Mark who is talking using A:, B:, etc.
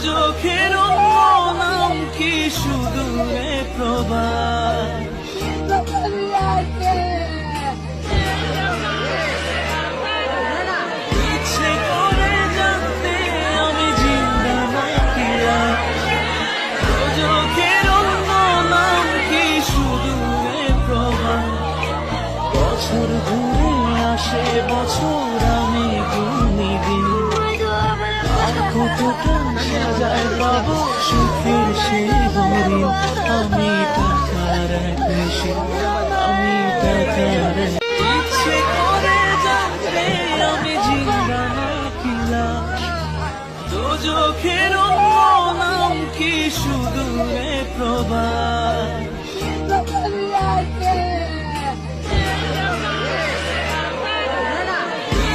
A: চোখের নাম কি সুদূরে প্রবাস। ইচ্ছে করে জানতে আমি জিন্দা নাকি লাশ। চোখের নাম কি সুদূরে প্রবাস। বছর ঘুরে আসে বছর আমি গুনি দিন, আর কতটা সাজায় পাবো সুখের সেই হরিণ। আমি টাকার এক নেশে, আমি টাকার এক। ইচ্ছে করে জানতে আমি জিন্দা নাকি লাশ। দোজখের নাম কি সুদূরে প্রবাস।